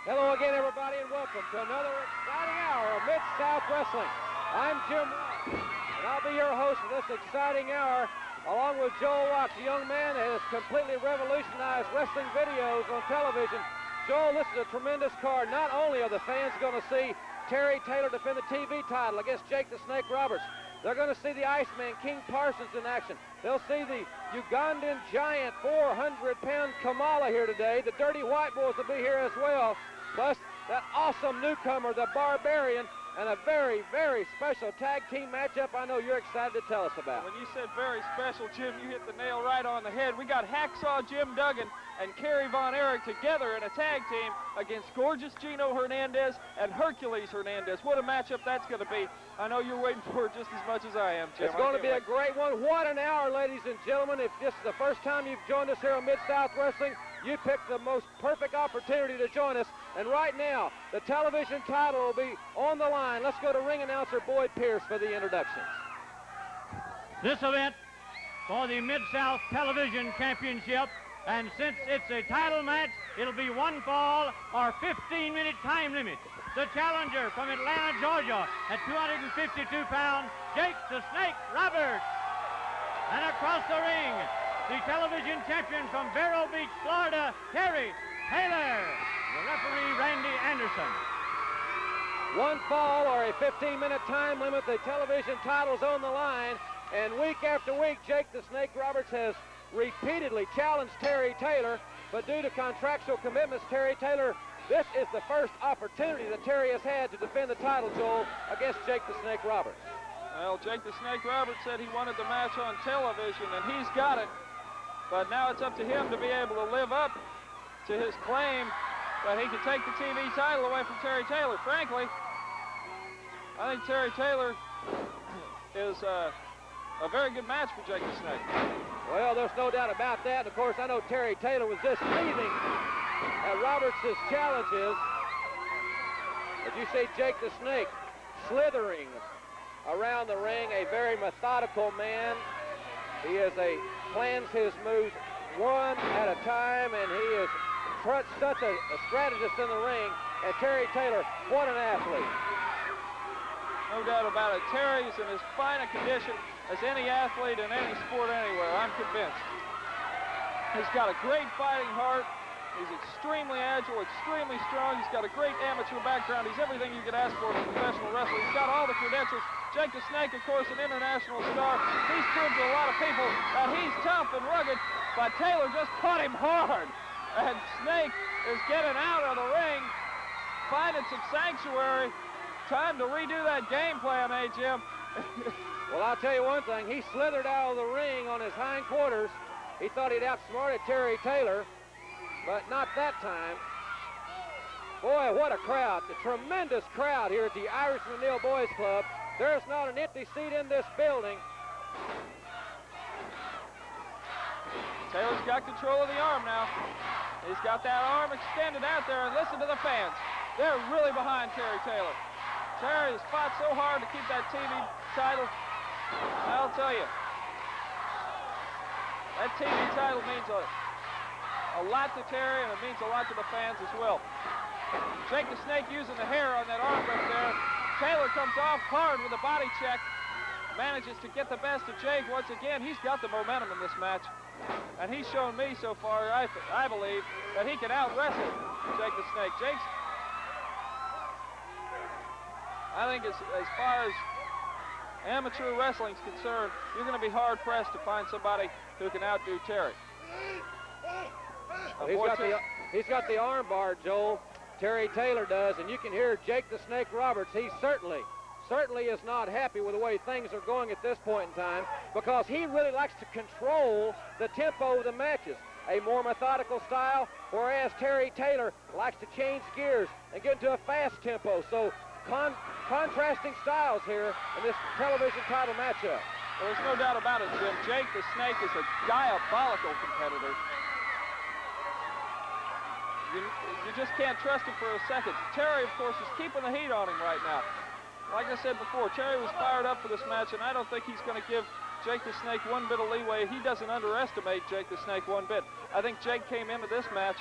Hello again, everybody, and welcome to another exciting hour of Mid-South Wrestling. I'm Jim Watts, and I'll be your host for this exciting hour, along with Joel Watts, a young man that has completely revolutionized wrestling videos on television. Joel, this is a tremendous card. Not only are the fans going to see Terry Taylor defend the TV title against Jake the Snake Roberts, they're going to see the Iceman, King Parsons, in action. They'll see the Ugandan giant, 400-pound Kamala here today. The Dirty White Boys will be here as well. Plus, that awesome newcomer, the Barbarian, and a very, very special tag team matchup I know you're excited to tell us about. When you said very special, Jim, you hit the nail right on the head. We got Hacksaw Jim Duggan and Kerry Von Erich together in a tag team against Gorgeous Gino Hernandez and Hercules Hernandez. What a matchup that's going to be. I know you're waiting for it just as much as I am, Jim. It's going to be a great one. What an hour, ladies and gentlemen. If this is the first time you've joined us here on Mid-South Wrestling, you picked the most perfect opportunity to join us. And right now, the television title will be on the line. Let's go to ring announcer Boyd Pierce for the introductions. This event for the Mid-South Television Championship, and since it's a title match, it'll be one fall or 15-minute time limit. The challenger from Atlanta, Georgia, at 252 pounds, Jake the Snake Roberts. And across the ring, the television champion from Vero Beach, Florida, Terry Taylor. The referee, Randy Anderson. One fall or a 15-minute time limit. The television title's on the line. And week after week, Jake the Snake Roberts has repeatedly challenged Terry Taylor. But due to contractual commitments, Terry Taylor, this is the first opportunity that Terry has had to defend the title, Joel, against Jake the Snake Roberts. Well, Jake the Snake Roberts said he wanted the match on television, and he's got it. But now it's up to him to be able to live up to his claim that he can take the TV title away from Terry Taylor. Frankly, I think Terry Taylor is a very good match for Jake the Snake. Well, there's no doubt about that. Of course, I know Terry Taylor was just leaving at Roberts' challenges. As you see Jake the Snake slithering around the ring, a very methodical man. He plans his moves one at a time, and he is such a strategist in the ring. And Terry Taylor, what an athlete. No doubt about it. Terry is in as fine a condition as any athlete in any sport anywhere, I'm convinced. He's got a great fighting heart. He's extremely agile, extremely strong. He's got a great amateur background. He's everything you could ask for in a professional wrestler. He's got all the credentials. Jake the Snake, of course, an international star. He's proved to a lot of people that he's tough and rugged, but Taylor just caught him hard. And Snake is getting out of the ring, finding some sanctuary. Time to redo that game plan, eh, Jim? Well, I'll tell you one thing. He slithered out of the ring on his hindquarters. He thought he'd outsmarted Terry Taylor, but not that time. Boy, what a crowd. A tremendous crowd here at the Irishman Neal Boys Club. There's not an empty seat in this building. Taylor's got control of the arm now. He's got that arm extended out there, and listen to the fans. They're really behind Terry Taylor. Terry has fought so hard to keep that TV title. I'll tell you, that TV title means a lot to Terry, and it means a lot to the fans as well. Jake the Snake using the hair on that arm lift there. Taylor comes off hard with a body check. Manages to get the best of Jake once again. He's got the momentum in this match. And he's shown me so far, I believe, that he can out-wrestle Jake the Snake. I think as far as amateur wrestling's concerned, you're going to be hard-pressed to find somebody who can outdo Terry. He's got the arm bar, Joel. Terry Taylor does, and you can hear Jake the Snake Roberts. He certainly is not happy with the way things are going at this point in time, because he really likes to control the tempo of the matches, a more methodical style, whereas Terry Taylor likes to change gears and get into a fast tempo. So contrasting styles here in this television title matchup. Well, there's no doubt about it, Jim. Jake the Snake is a diabolical competitor. You just can't trust him for a second. Terry, of course, is keeping the heat on him right now. Like I said before, Terry was fired up for this match, and I don't think he's going to give Jake the Snake one bit of leeway. He doesn't underestimate Jake the Snake one bit. I think Jake came into this match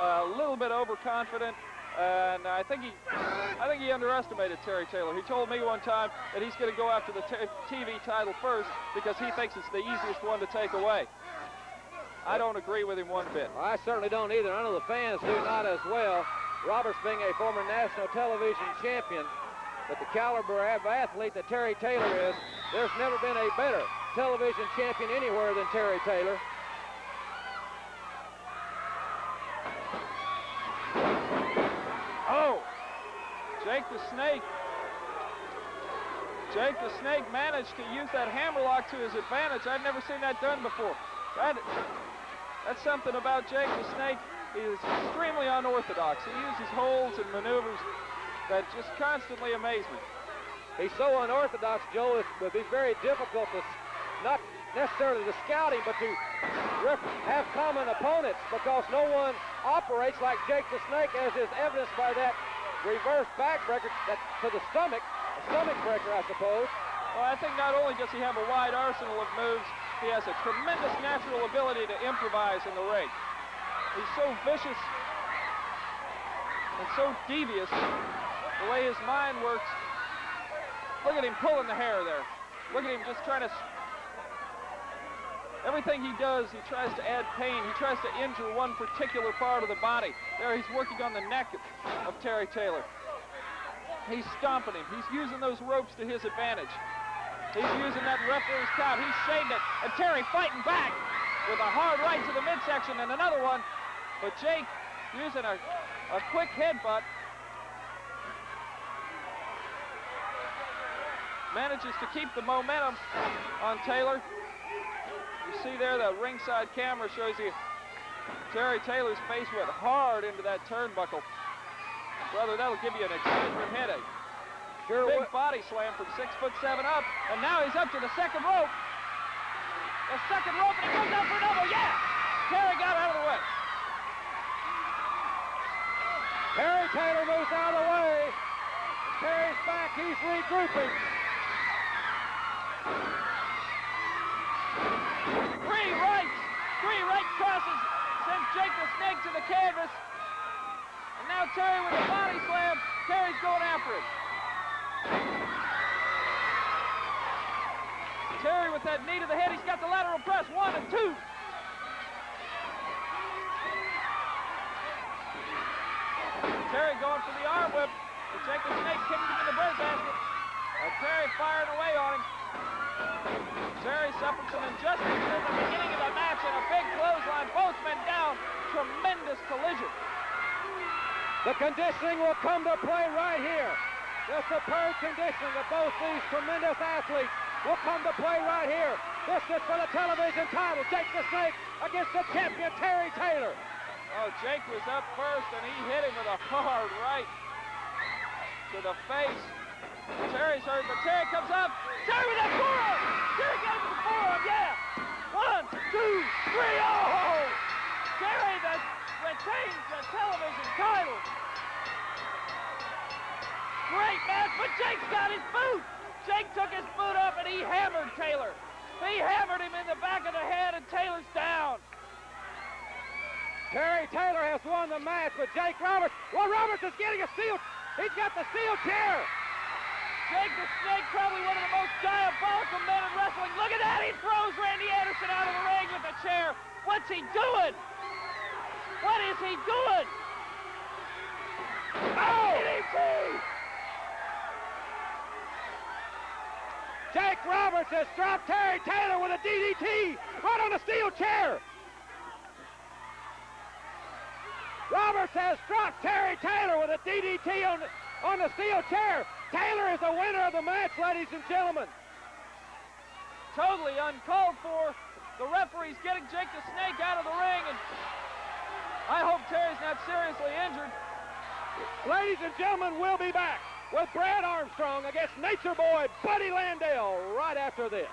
a little bit overconfident, And I think he underestimated Terry Taylor. He told me one time that he's going to go after the TV title first because he thinks it's the easiest one to take away. I don't agree with him one bit. I certainly don't either. I know the fans do not as well. Roberts being a former national television champion, but the caliber of athlete that Terry Taylor is, there's never been a better television champion anywhere than Terry Taylor. Oh, Jake the Snake managed to use that hammerlock to his advantage. I've never seen that done before. That's something about Jake the Snake. He is extremely unorthodox. He uses holds and maneuvers that just constantly amaze me. He's so unorthodox, Joe, it would be very difficult to, not necessarily to scout him, but to have common opponents, because no one operates like Jake the Snake, as is evidenced by that reverse backbreaker to the stomach, a stomach breaker, I suppose. Well, I think not only does he have a wide arsenal of moves, he has a tremendous natural ability to improvise in the ring. He's so vicious and so devious, the way his mind works. Look at him pulling the hair there. Look at him just trying to... Everything he does, he tries to add pain. He tries to injure one particular part of the body. There, he's working on the neck of Terry Taylor. He's stomping him. He's using those ropes to his advantage. He's using that referee's count. He's shading it. And Terry fighting back with a hard right to the midsection and another one. But Jake using a quick headbutt manages to keep the momentum on Taylor. You see there, the ringside camera shows you Terry Taylor's face went hard into that turnbuckle. Brother, that'll give you an extreme headache. Sure. Big body slam from 6'7" up, and now he's up to the second rope. The second rope, and he goes up for an elbow. Yeah! Terry got out of the way. Terry Taylor moves out of the way. Terry's back. He's regrouping. Three right crosses sends Jake the Snake to the canvas. And now Terry with a body slam. Terry's going after it. Terry with that knee to the head. He's got the lateral press. 1 and 2. Terry going for the arm whip. But Jake the Snake kicking him in the breadbasket. Terry firing away on him. Terry suffered some injustice in the beginning of the match and a big clothesline. Both men down. Tremendous collision. The conditioning will come to play right here. The superb conditioning of both these tremendous athletes will come to play right here. This is for the television title. Jake the Snake against the champion, Terry Taylor. Oh, Jake was up first, and he hit him with a hard right to the face. Terry's hurt, but Terry comes up. Terry with that forearm! Terry got him with the forearm, yeah! 1, 2, 3, oh! Terry that retains the television title. Great match, but Jake's got his boot. Jake took his boot up and he hammered Taylor. He hammered him in the back of the head, and Taylor's down. Terry Taylor has won the match, but Jake Roberts, well, Roberts is getting a steel. He's got the steel chair. Jake the Snake, probably one of the most diabolical men in wrestling. Look at that, he throws Randy Anderson out of the ring with the chair. What's he doing? What is he doing? Oh! DDT! Jake Roberts has dropped Terry Taylor with a DDT right on the steel chair. Roberts has dropped Terry Taylor with a DDT on the steel chair. Taylor is the winner of the match, ladies and gentlemen. Totally uncalled for. The referee's getting Jake the Snake out of the ring, and I hope Terry's not seriously injured. Ladies and gentlemen, we'll be back with Brad Armstrong against Nature Boy Buddy Landale right after this.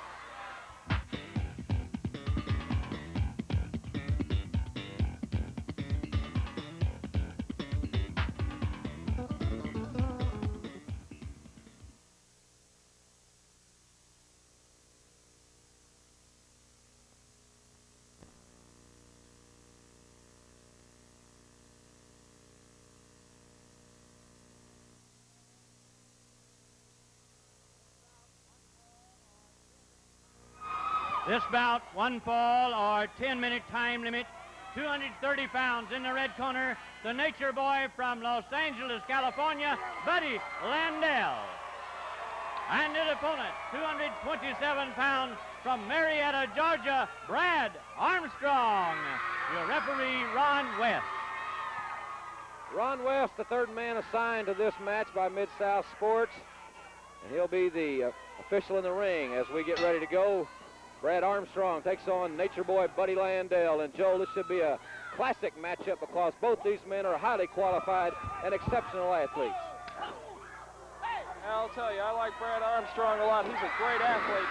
This bout, one fall or 10-minute time limit. 230 pounds in the red corner, the nature boy from Los Angeles, California, Buddy Landell. And his opponent, 227 pounds from Marietta, Georgia, Brad Armstrong. Your referee, Ron West. Ron West, the third man assigned to this match by Mid-South Sports. And he'll be the official in the ring as we get ready to go. Brad Armstrong takes on Nature Boy Buddy Landell. And Joe, this should be a classic matchup because both these men are highly qualified and exceptional athletes. I'll tell you, I like Brad Armstrong a lot. He's a great athlete.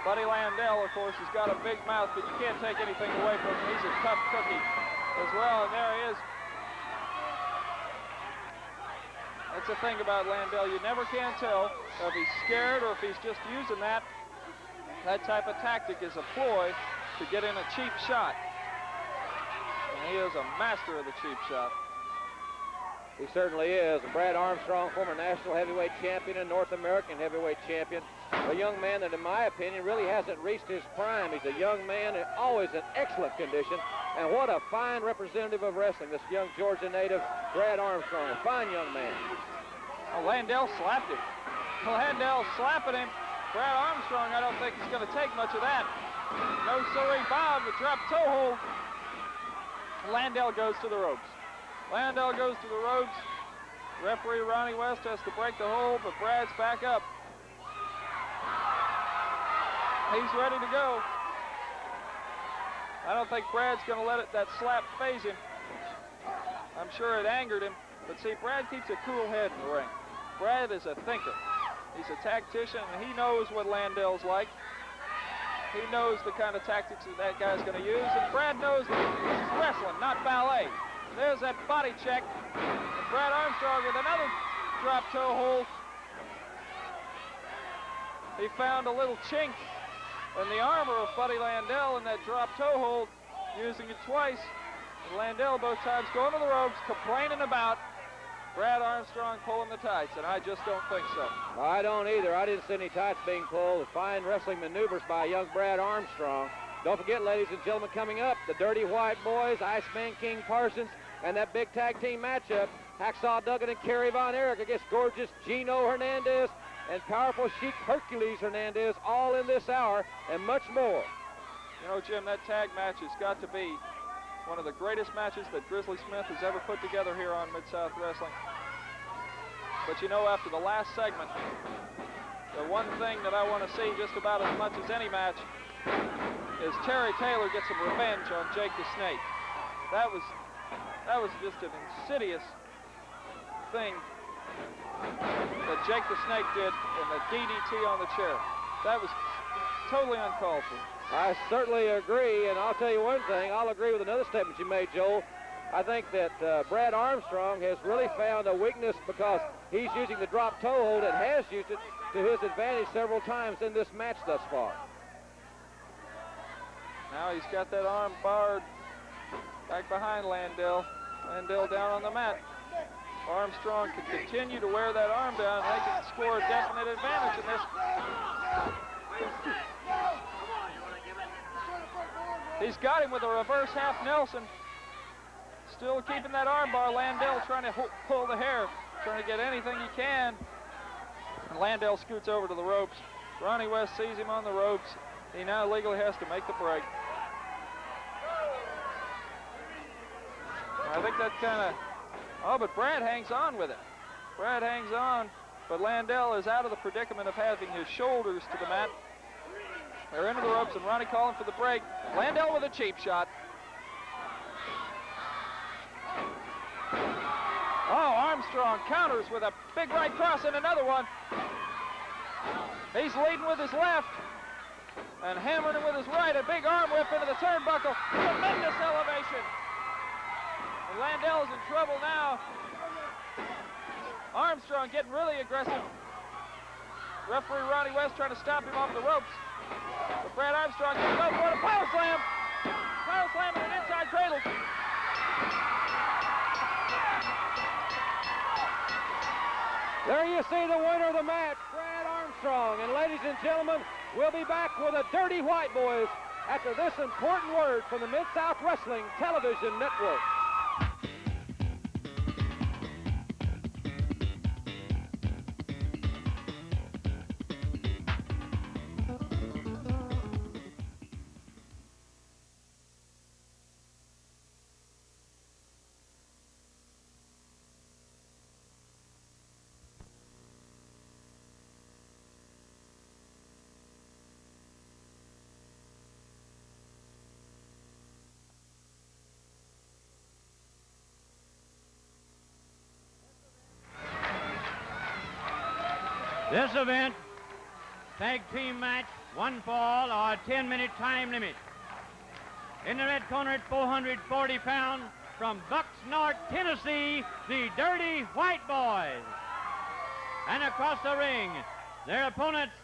Buddy Landell, of course, has got a big mouth, but you can't take anything away from him. He's a tough cookie as well, and there he is. That's the thing about Landell. You never can tell if he's scared or if he's just using that type of tactic as a ploy to get in a cheap shot. And he is a master of the cheap shot. He certainly is. Brad Armstrong, former national heavyweight champion and North American heavyweight champion. A young man that, in my opinion, really hasn't reached his prime. He's a young man and always in excellent condition. And what a fine representative of wrestling, this young Georgia native, Brad Armstrong, a fine young man. Oh, Landell slapped him. Landell slapping him. Brad Armstrong, I don't think he's going to take much of that. No siree, Bob, the drop toe hold. Landell goes to the ropes. Landell goes to the ropes. Referee Ronnie West has to break the hold, but Brad's back up. He's ready to go. I don't think Brad's going to let that slap phase him. I'm sure it angered him. But see, Brad keeps a cool head in the ring. Brad is a thinker. He's a tactician, and he knows what Landell's like. He knows the kind of tactics that guy's going to use, and Brad knows that this is wrestling, not ballet. There's that body check. And Brad Armstrong with another drop toe hold. He found a little chink in the armor of Buddy Landell in that drop toe hold, using it twice. And Landell both times going to the ropes, complaining about Brad Armstrong pulling the tights, and I just don't think so. I don't either. I didn't see any tights being pulled. Fine wrestling maneuvers by young Brad Armstrong. Don't forget, ladies and gentlemen, coming up, the Dirty White Boys, Iceman King Parsons, and that big tag team matchup, Hacksaw Duggan and Kerry Von Erich against gorgeous Gino Hernandez and powerful Sheik Hercules Hernandez, all in this hour, and much more. You know, Jim, that tag match has got to be one of the greatest matches that Grizzly Smith has ever put together here on Mid-South Wrestling. But you know, after the last segment, the one thing that I want to see just about as much as any match is Terry Taylor get some revenge on Jake the Snake. That was just an insidious thing that Jake the Snake did in the DDT on the chair. That was totally uncalled for. I certainly agree, and I'll tell you one thing. I'll agree with another statement you made, Joel. I think that Brad Armstrong has really found a weakness because he's using the drop toe hold and has used it to his advantage several times in this match thus far. Now he's got that arm barred back behind Landell. Landell down on the mat. Armstrong can continue to wear that arm down, and they can score a definite advantage in this. He's got him with a reverse half Nelson. Still keeping that arm bar. Landell trying to pull the hair, trying to get anything he can. And Landell scoots over to the ropes. Ronnie West sees him on the ropes. He now legally has to make the break. I think that kind of... Oh, but Brad hangs on with it. Brad hangs on, but Landell is out of the predicament of having his shoulders to the mat. They're into the ropes, and Ronnie calling for the break. Landell with a cheap shot. Oh, Armstrong counters with a big right cross and another one. He's leading with his left and hammering him with his right. A big arm whip into the turnbuckle. Tremendous elevation. And Landell's in trouble now. Armstrong getting really aggressive. Referee Ronnie West trying to stop him off the ropes. But Brad Armstrong can go for it. A power slam. Power slam and an inside cradle. There you see the winner of the match, Brad Armstrong. And ladies and gentlemen, We'll be back with the Dirty White Boys after this important word from the Mid-South Wrestling Television Network. This event, tag team match, one fall or 10-minute time limit. In the red corner at 440 pounds, from Bucks North, Tennessee, the Dirty White Boys. And across the ring, their opponents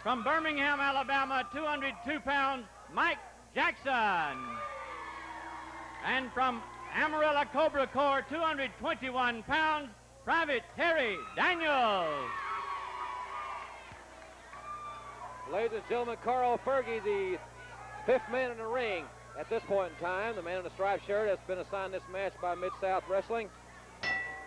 from Birmingham, Alabama, 202 pounds, Mike Jackson. And from Amarillo Cobra Corps, 221 pounds, Private Terry Daniels. Ladies and gentlemen, Carl Fergie, the fifth man in the ring at this point in time. The man in the striped shirt has been assigned this match by Mid-South Wrestling.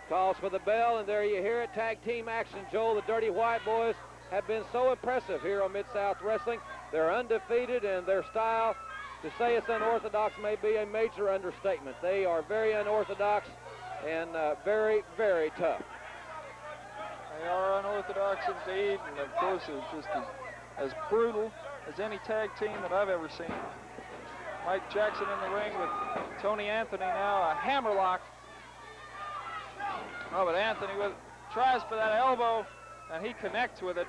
Calls for the bell, and there you hear it. Tag team action, Joel. The Dirty White Boys have been so impressive here on Mid-South Wrestling. They're undefeated, and their style, to say it's unorthodox may be a major understatement. They are very unorthodox and very, very tough. They are unorthodox indeed, and of course it's just as brutal as any tag team that I've ever seen. Mike Jackson in the ring with Tony Anthony now, a hammerlock. Oh, but Anthony tries for that elbow, and he connects with it.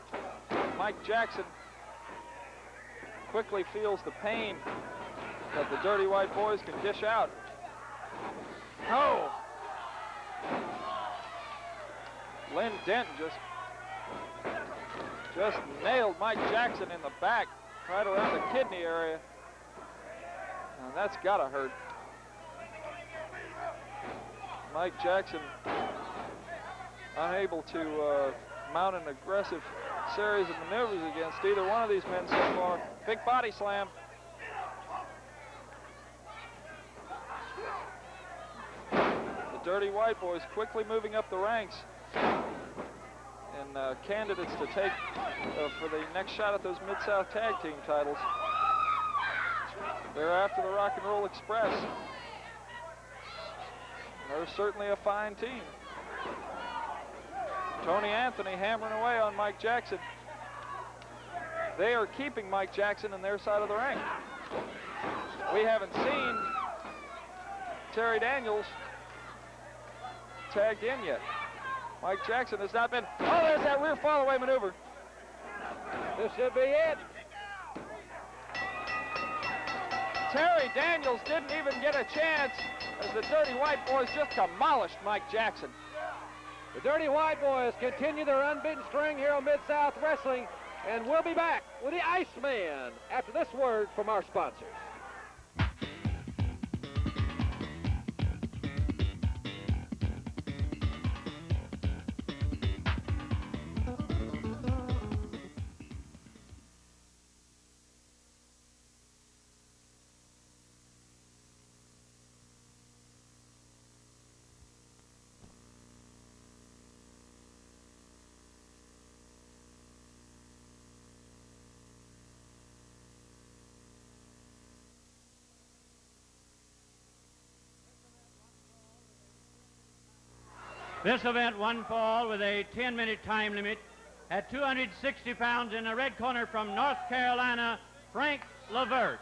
Mike Jackson quickly feels the pain that the Dirty White Boys can dish out. Oh! Lynn Denton just nailed Mike Jackson in the back, right around the kidney area. And that's gotta hurt. Mike Jackson unable to mount an aggressive series of maneuvers against either one of these men so far. Big body slam. The Dirty White Boys quickly moving up the ranks. And candidates to take for the next shot at those Mid-South Tag Team titles. They're after the Rock and Roll Express. They're certainly a fine team. Tony Anthony hammering away on Mike Jackson. They are keeping Mike Jackson in their side of the ring. We haven't seen Terry Daniels tagged in yet. Mike Jackson has not been. Oh, there's that rear fall away maneuver. This should be it. Terry Daniels didn't even get a chance as the Dirty White Boys just demolished Mike Jackson. The Dirty White Boys continue their unbeaten string here on Mid-South Wrestling, and we'll be back with the Iceman after this word from our sponsors. This event, one fall with a 10-minute time limit. At 260 pounds in the red corner from North Carolina, Frank Levert.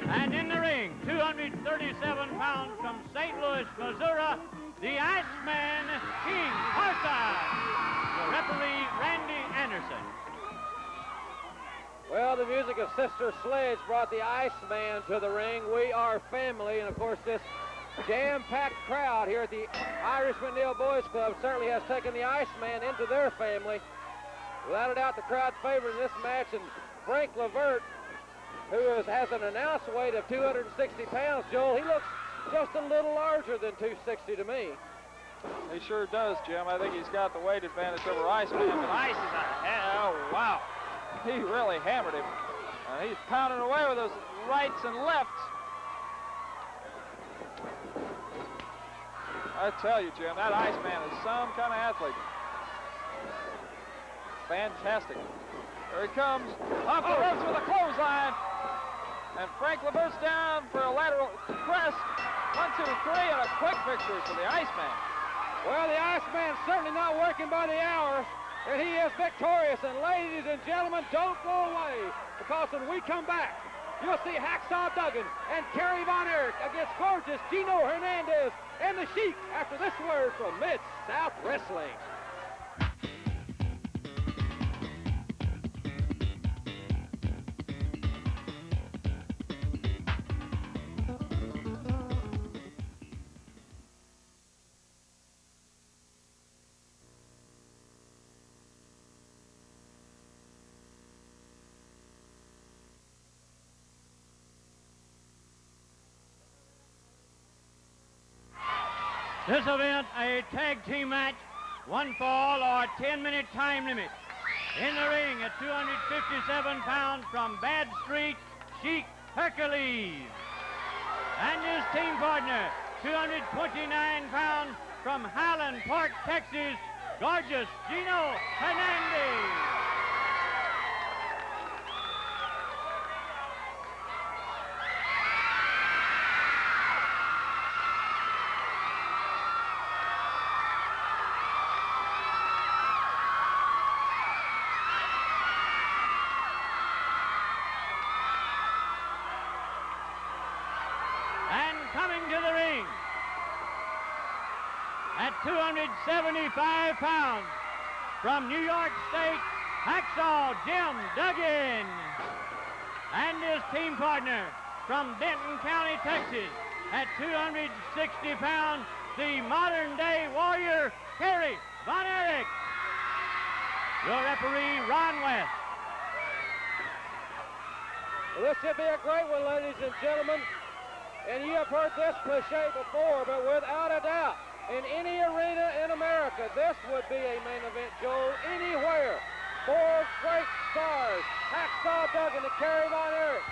And in the ring, 237 pounds from St. Louis, Missouri, the Iceman King Harside. The referee, Randy Anderson. Well, the music of Sister Sledge brought the Iceman to the ring. We are family, and of course this jam-packed crowd here at the Irish McNeil Boys Club certainly has taken the Iceman into their family. Without a doubt, the crowd favored in this match, and Frank Levert, who has an announced weight of 260 pounds, Joel, he looks just a little larger than 260 to me. He sure does, Jim. I think he's got the weight advantage over Iceman, but Ice is oh, wow. He really hammered him. And he's pounding away with those rights and lefts. I tell you, Jim, that Iceman is some kind of athlete. Fantastic. There he comes. Off the ropes with a clothesline. And Frank Levert's down for a lateral press. 1, 2, 3, and a quick victory for the Iceman. Well, the Iceman's certainly not working by the hour, and he is victorious. And ladies and gentlemen, don't go away, because when we come back, you'll see Hacksaw Duggan and Kerry Von Erich against gorgeous Gino Hernandez and the Sheik after this word from Mid-South Wrestling. This event, a tag team match, 1 fall or 10-minute time limit. In the ring at 257 pounds from Bad Street, Sheik Hercules. And his team partner, 229 pounds from Highland Park, Texas, gorgeous Gino Hernandez. Coming to the ring at 275 pounds from New York State, Hacksaw Jim Duggan. And his team partner from Denton County, Texas, at 260 pounds, the modern-day warrior, Kerry Von Erich. Your referee, Ron West. Well, this should be a great one, ladies and gentlemen. And you have heard this cliche before, but without a doubt, in any arena in America, this would be a main event, Joel, anywhere. 4 great stars, Hacksaw Duggan and Kerry Von Erich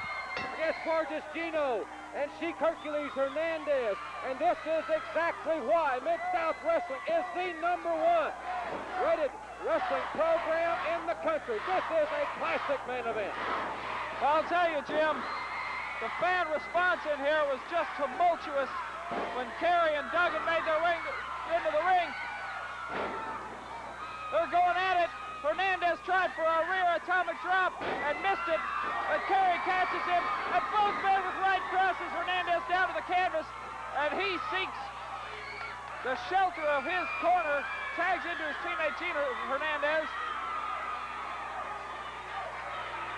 against gorgeous Gino and Sheik Hercules Hernandez. And this is exactly why Mid-South Wrestling is the #1 rated wrestling program in the country. This is a classic main event. I'll tell you, Jim, the fan response in here was just tumultuous when Kerry and Duggan made their way into the ring. They're going at it. Hernandez tried for a rear atomic drop and missed it, but Kerry catches him, and both men with right crosses Hernandez down to the canvas, and he seeks the shelter of his corner, tags into his teammate Gino Hernandez.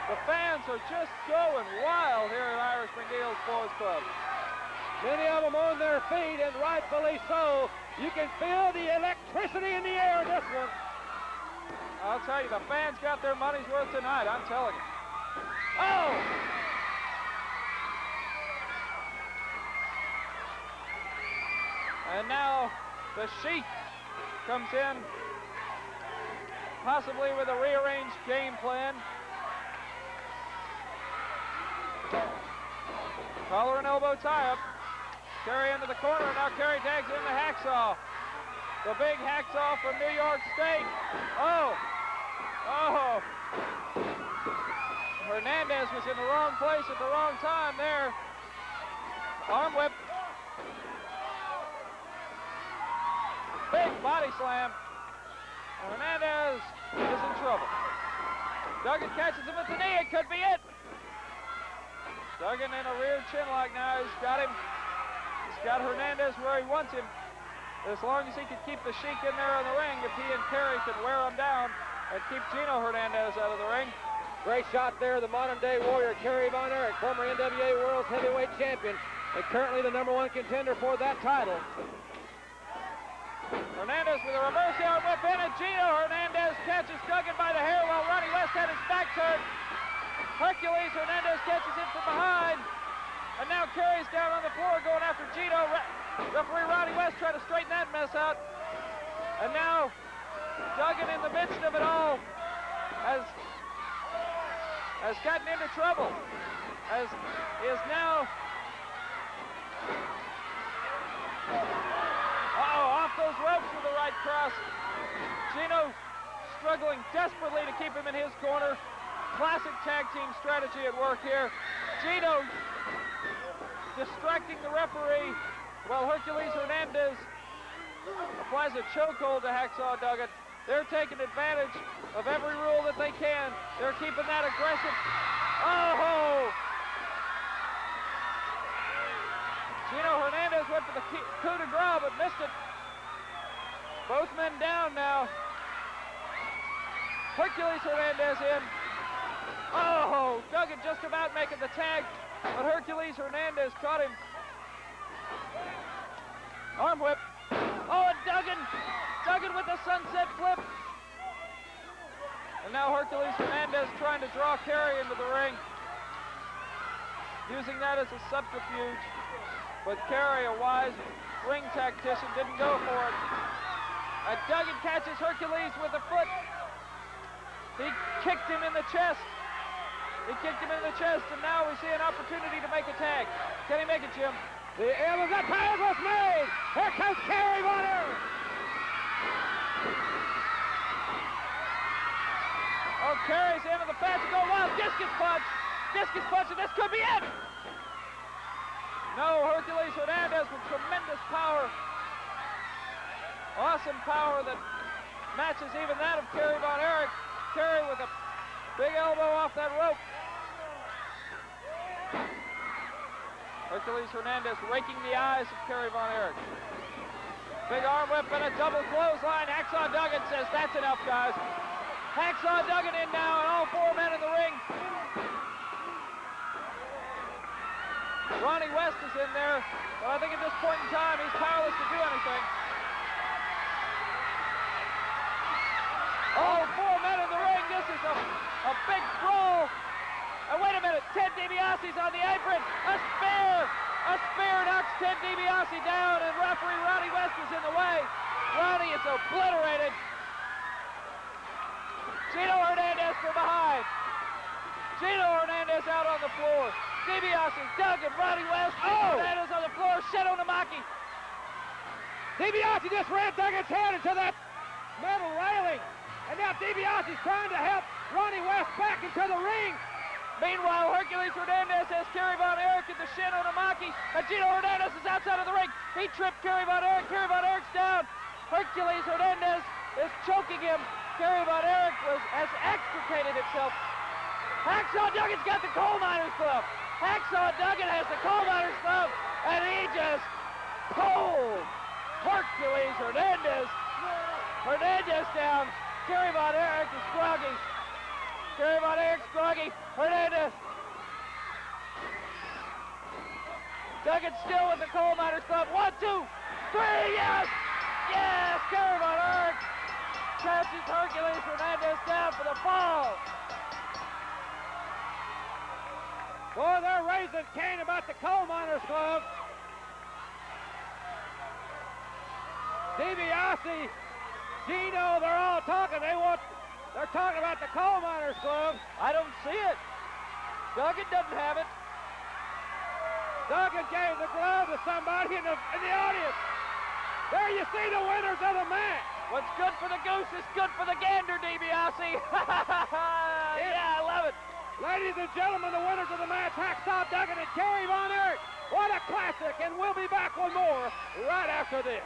The fans are just going wild here at Irish McNeil's Boys Club. Many of them on their feet, and rightfully so. You can feel the electricity in the air in this one. I'll tell you, the fans got their money's worth tonight, I'm telling you. Oh! And now the Sheik comes in, possibly with a rearranged game plan. Collar and elbow tie-up. Kerry into the corner, and now Kerry tags in the Hacksaw. The big Hacksaw from New York State. Oh! Oh! Hernandez was in the wrong place at the wrong time there. Arm whip. Big body slam. Hernandez is in trouble. Duggan catches him at the knee. It could be it. Duggan in a rear chin lock now. He's got him. He's got Hernandez where he wants him. as long as he can keep the Sheik in there in the ring, if he and Kerry can wear him down and keep Gino Hernandez out of the ring. Great shot there, the modern-day warrior, Kerry Von Erich, former NWA World Heavyweight Champion, and currently the #1 contender for that title. Hernandez with a reverse arm whip in, and Gino Hernandez catches Duggan by the hair while Ronnie West had his back turned. Hercules Hernandez catches him from behind, and now Kerry's down on the floor going after Gino. Referee Ronnie West trying to straighten that mess out. And now Duggan, in the midst of it all, has gotten into trouble, as is now off those ropes with the right cross. Gino struggling desperately to keep him in his corner. Classic tag team strategy at work here. Gino distracting the referee while Hercules Hernandez applies a chokehold to Hacksaw Duggan. They're taking advantage of every rule that they can. They're keeping that aggressive. Oh! Gino Hernandez went for the coup de grace, but missed it. Both men down now. Hercules Hernandez in. Oh! Duggan just about making the tag, but Hercules Hernandez caught him. Arm whip. Oh, and Duggan with the sunset flip. And now Hercules Hernandez trying to draw Kerry into the ring, using that as a subterfuge. But Kerry, a wise ring tactician, didn't go for it. And Duggan catches Hercules with a foot. He kicked him in the chest. And now we see an opportunity to make a tag. Can he make it, Jim? The that tag was made. Here comes Kerry Von Erich. Oh, Kerry's into the fence, go wild, discus punch, and this could be it. No, Hercules Hernandez with tremendous power. Awesome power that matches even that of Kerry Von Erich. Kerry with a big elbow off that rope. Hercules Hernandez raking the eyes of Kerry Von Erich. Big arm whip and a double clothesline. Hacksaw Duggan says, that's enough, guys. Hacksaw Duggan in now, and all four men in the ring. Ronnie West is in there, but I think at this point in time, he's powerless to do anything. Oh, four men in the ring. This is a big brawl. And wait a minute, Ted DiBiase's on the apron. A spear knocks Ted DiBiase down, and referee Ronnie West is in the way. Ronnie is obliterated. Gino Hernandez from behind. Gino Hernandez out on the floor. DiBiase, Duggan, Ronnie West, Hernandez on the floor. Shadow Namaki. DiBiase just ran Duggan's head into that metal railing. And now DiBiase's trying to help Ronnie West back into the ring. Meanwhile, Hercules Hernandez has Kerry Von Erich in the Shadow Namaki. And Gino Hernandez is outside of the ring. He tripped Kerry Von Erich. Kerry Von Erich's down. Hercules Hernandez is choking him. Kerry Von Erich has extricated himself. Hacksaw Duggan's got the coal miner's glove. Hacksaw Duggan has the coal miner's glove, and he just pulled Hercules Hernandez. Hernandez down. Kerry Von Erich is groggy. Kerry Von Erich's groggy. Hernandez. Duggan still with the coal miner's glove. 1, 2, 3, yes! Yes! Kerry Von Erich catches Hercules Hernandez down for the fall. Boy, they're raising Cain about the coal miner's glove. DiBiase, Gino, they're all talking. They're talking about the coal miner's glove. I don't see it. Duggan doesn't have it. Duggan gave the glove to somebody in the audience. There you see the winners of the match. What's good for the goose is good for the gander, DiBiase. Yeah, I love it. Ladies and gentlemen, the winners of the match, Hacksaw Duggan and Kerry Von Erich. What a classic, and we'll be back with more right after this.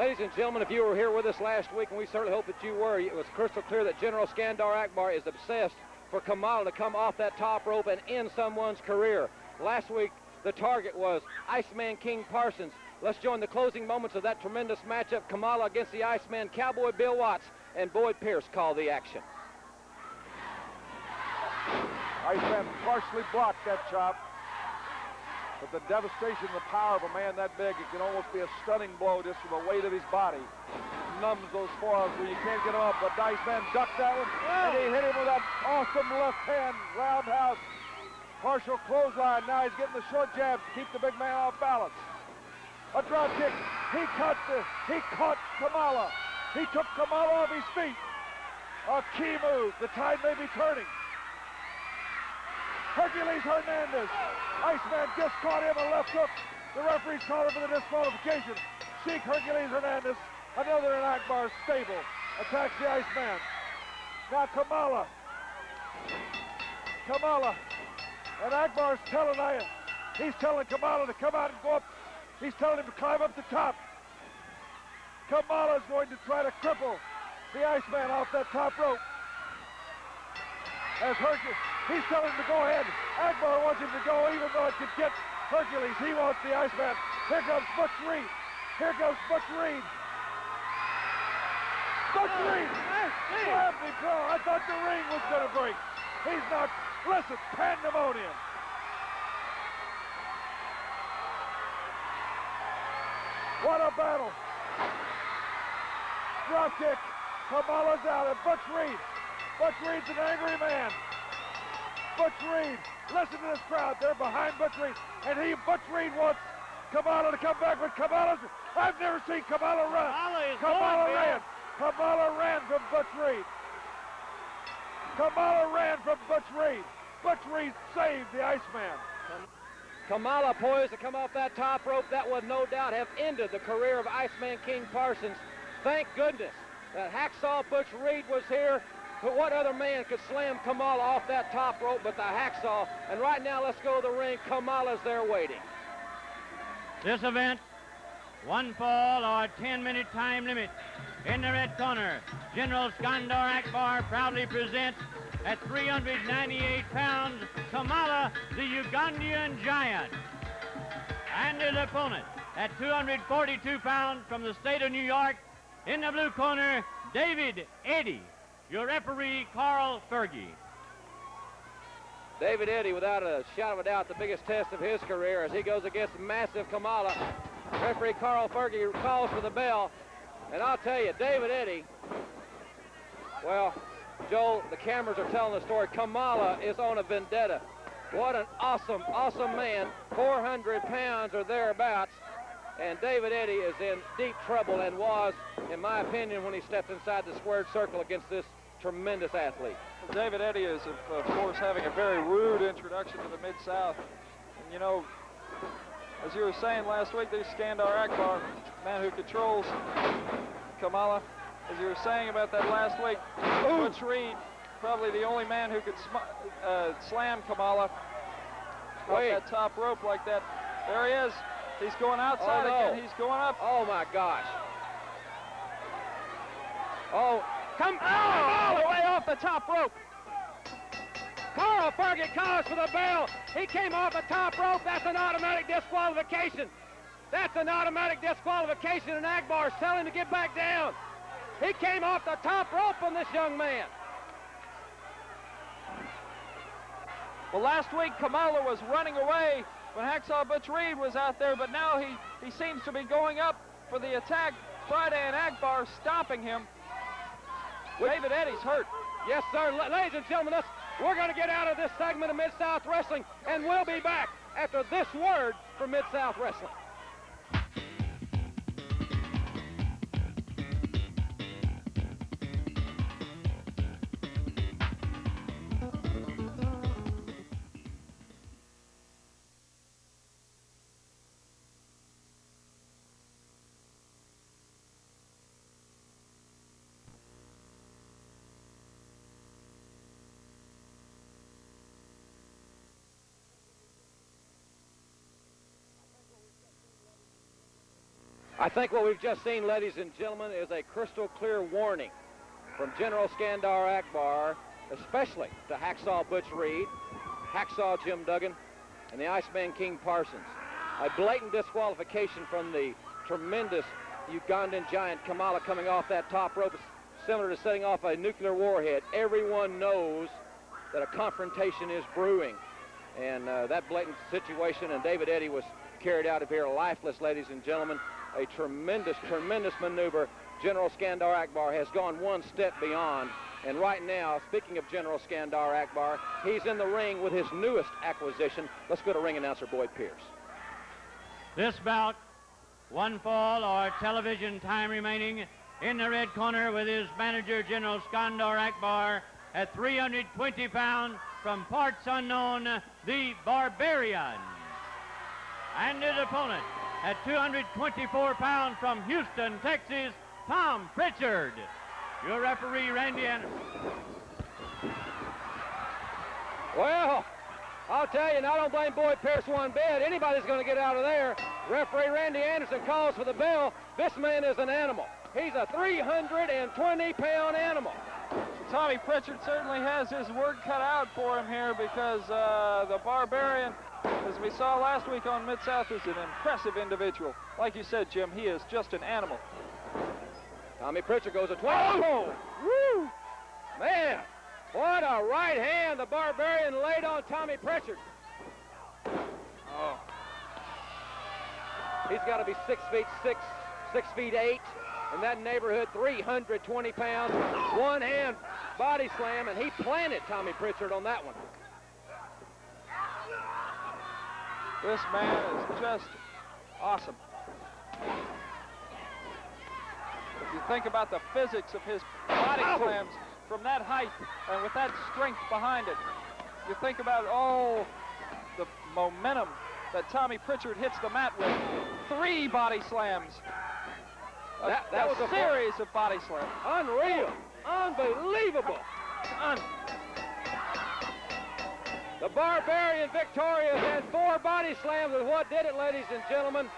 Ladies and gentlemen, if you were here with us last week, and we certainly hope that you were, it was crystal clear that General Skandar Akbar is obsessed for Kamala to come off that top rope and end someone's career. Last week, the target was Iceman King Parsons. Let's join the closing moments of that tremendous matchup. Kamala against the Iceman, Cowboy Bill Watts, and Boyd Pierce call the action. Iceman partially blocked that chop, but the devastation, the power of a man that big, it can almost be a stunning blow just from the weight of his body. Numbs those forearms where you can't get him up, but Iceman ducked that one, and he hit him with that awesome left hand roundhouse. Partial clothesline. Now he's getting the short jabs to keep the big man off balance. A drop kick. He caught Kamala. He took Kamala off his feet. A key move. The tide may be turning. Hercules Hernandez. Iceman just caught him a left hook. The referee's called him for the disqualification. Sheik Hercules Hernandez, another in Akbar's stable, attacks the Iceman. Now Kamala. And Akbar's he's telling Kamala to come out and go up. He's telling him to climb up the top. Kamala's going to try to cripple the Iceman off that top rope. As Hercules, he's telling him to go ahead. Akbar wants him to go even though it could get Hercules. He wants the Iceman. Here comes Butch Reed. Butch Reed. Slammed him down. I thought the ring was going to break. He's not. Listen, pandemonium. What a battle. Drop kick. Kamala's out. And Butch Reed's an angry man. Butch Reed. Listen to this crowd. They're behind Butch Reed. And Butch Reed wants Kamala to come back, but I've never seen Kamala run. Kamala ran from Butch Reed. Butch Reed saved the Iceman. Kamala poised to come off that top rope. That would no doubt have ended the career of Iceman King Parsons. Thank goodness that Hacksaw Butch Reed was here. But what other man could slam Kamala off that top rope but the Hacksaw? And right now, let's go to the ring. Kamala's there waiting. This event, one fall or 10-minute time limit. In the red corner, General Skandar Akbar proudly presents at 398 pounds, Kamala, the Ugandan Giant. And his opponent at 242 pounds from the state of New York, in the blue corner, David Eddy, your referee, Carl Fergie. David Eddy, without a shadow of a doubt, the biggest test of his career as he goes against massive Kamala. Referee Carl Fergie calls for the bell. And I'll tell you, David Eddy, well, Joel, the cameras are telling the story. Kamala is on a vendetta. What an awesome, awesome man. 400 pounds or thereabouts. And David Eddy is in deep trouble and was, in my opinion, when he stepped inside the squared circle against this tremendous athlete. David Eddy is, of course, having a very rude introduction to the Mid-South. And, you know, as you were saying last week, this Skandar Akbar, man who controls Kamala, as you were saying about that last week, Butch Reed, probably the only man who could slam Kamala off that top rope like that. There he is. He's going outside again. He's going up. Oh, my gosh. Oh, all the way off the top rope. Carl Fergie calls for the bell. He came off the top rope. That's an automatic disqualification. That's an automatic disqualification, and Akbar's telling him to get back down. He came off the top rope on this young man. Well, last week, Kamala was running away when Hacksaw Butch Reed was out there, but now he seems to be going up for the attack. Friday and Akbar stopping him. David Eddy's hurt. Yes, sir. Ladies and gentlemen, we're going to get out of this segment of Mid-South Wrestling, and we'll be back after this word from Mid-South Wrestling. I think what we've just seen, ladies and gentlemen, is a crystal clear warning from General Skandar Akbar, especially to Hacksaw Butch Reed, Hacksaw Jim Duggan, and the Iceman King Parsons. A blatant disqualification from the tremendous Ugandan giant Kamala coming off that top rope, similar to setting off a nuclear warhead. Everyone knows that a confrontation is brewing, and that blatant situation, and David Eddy was carried out of here lifeless, ladies and gentlemen. A tremendous, tremendous maneuver. General Skandar Akbar has gone one step beyond, and right now, speaking of General Skandar Akbar, he's in the ring with his newest acquisition. Let's go to ring announcer Boyd Pierce. This bout, one fall or television time remaining. In the red corner with his manager, General Skandar Akbar, at 320 pounds, from parts unknown, the Barbarian. And his opponent, at 224 pounds, from Houston, Texas, Tom Pritchard. Your referee, Randy Anderson. Well, I'll tell you, and I don't blame Boyd Pierce one bit. Anybody's going to get out of there. Referee Randy Anderson calls for the bell. This man is an animal. He's a 320-pound animal. Tommy Pritchard certainly has his work cut out for him here, because the Barbarian, as we saw last week on Mid-South, is an impressive individual. Like you said, Jim, he is just an animal. Tommy Pritchard goes a 20. Oh! Woo! Man, what a right hand the Barbarian laid on Tommy Pritchard. Oh. He's got to be 6'6", 6'8", in that neighborhood, 320 pounds. One hand body slam, and he planted Tommy Pritchard on that one. This man is just awesome. If you think about the physics of his body slams from that height and with that strength behind it, you think about all the momentum that Tommy Pritchard hits the mat with. 3 body slams. That was a series of body slams. Unreal. Unbelievable. The Barbarian victorious had 4 body slams is what did it, ladies and gentlemen.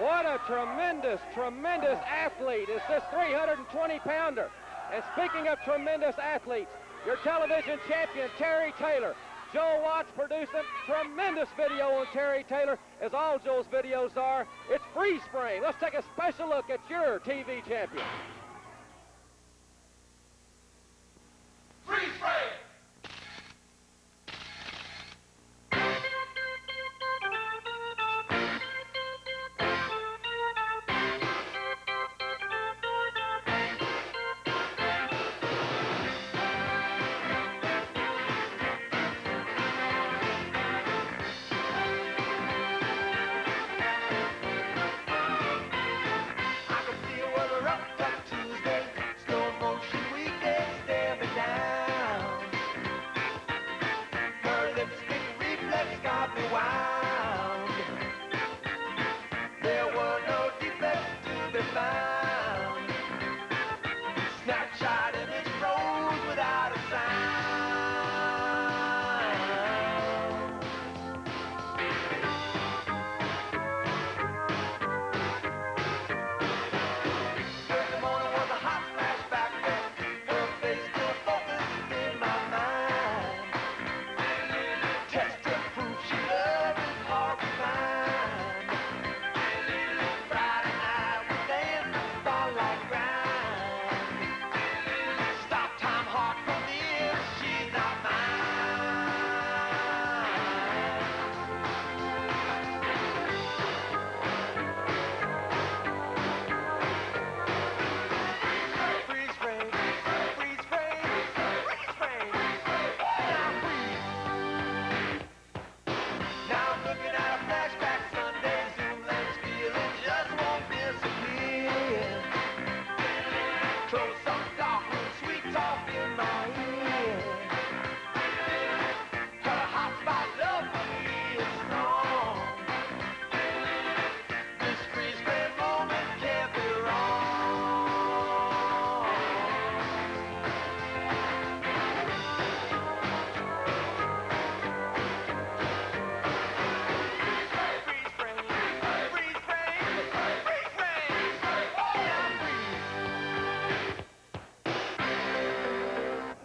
What a tremendous, tremendous athlete is this 320-pounder. And speaking of tremendous athletes, your television champion, Terry Taylor. Joe Watts produced a tremendous video on Terry Taylor, as all Joe's videos are. It's Free Spring. Let's take a special look at your TV champion. Free Spring! I can feel where we're up to.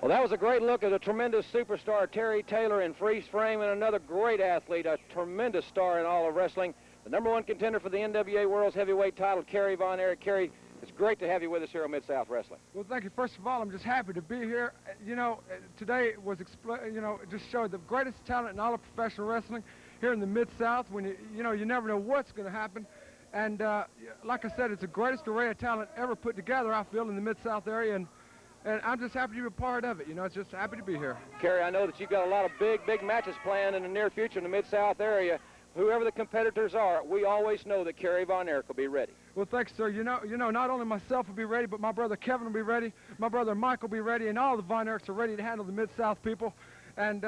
Well, that was a great look at a tremendous superstar, Terry Taylor, in freeze frame, and another great athlete, a tremendous star in all of wrestling. The #1 contender for the NWA World's Heavyweight title, Kerry Von Erich. Kerry, it's great to have you with us here on Mid-South Wrestling. Well, thank you. First of all, I'm just happy to be here. You know, today was, it just showed the greatest talent in all of professional wrestling here in the Mid-South. When you never know what's going to happen. And like I said, it's the greatest array of talent ever put together, I feel, in the Mid-South area. And I'm just happy to be a part of it. You know, it's just happy to be here. Kerry, I know that you've got a lot of big matches planned in the near future in the Mid-South area. Whoever the competitors are, we always know that Kerry Von Erich will be ready. Well, thanks, sir. You know, not only myself will be ready, but my brother Kevin will be ready, my brother Mike will be ready, and all the Von Erichs are ready to handle the Mid-South people. And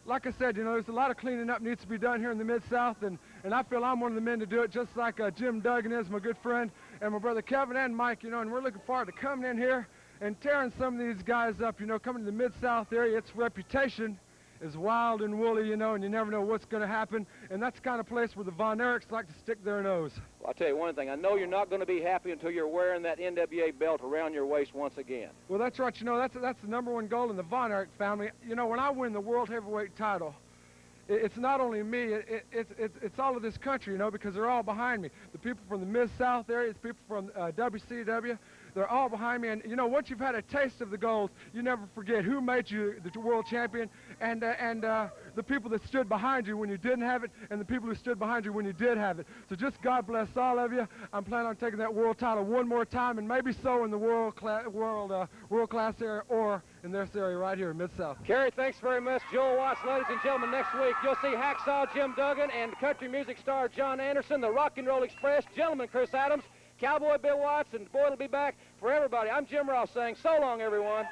like I said, you know, there's a lot of cleaning up needs to be done here in the Mid-South, and I feel I'm one of the men to do it, just like Jim Duggan is, my good friend, and my brother Kevin and Mike, you know, and we're looking forward to coming in here and tearing some of these guys up, you know, coming to the Mid-South area. Its reputation is wild and woolly, you know, and you never know what's going to happen, and that's the kind of place where the Von Erichs like to stick their nose. Well, I'll tell you one thing. I know you're not going to be happy until you're wearing that NWA belt around your waist once again. Well, that's right. You know, that's the #1 goal in the Von Erich family. You know, when I win the World Heavyweight title, it's not only me, it's all of this country, you know, because they're all behind me. The people from the Mid-South area, the people from WCW, they're all behind me. And, you know, once you've had a taste of the gold, you never forget who made you the world champion, and the people that stood behind you when you didn't have it, and the people who stood behind you when you did have it. So just God bless all of you. I'm planning on taking that world title one more time, and maybe so in the world class area, or in this area right here in Mid-South. Kerry, thanks very much. Joel Watts, ladies and gentlemen, next week you'll see Hacksaw Jim Duggan and country music star John Anderson, the Rock and Roll Express, gentleman Chris Adams, Cowboy Bill Watts, and Boyd will be back for everybody. I'm Jim Ross saying so long, everyone.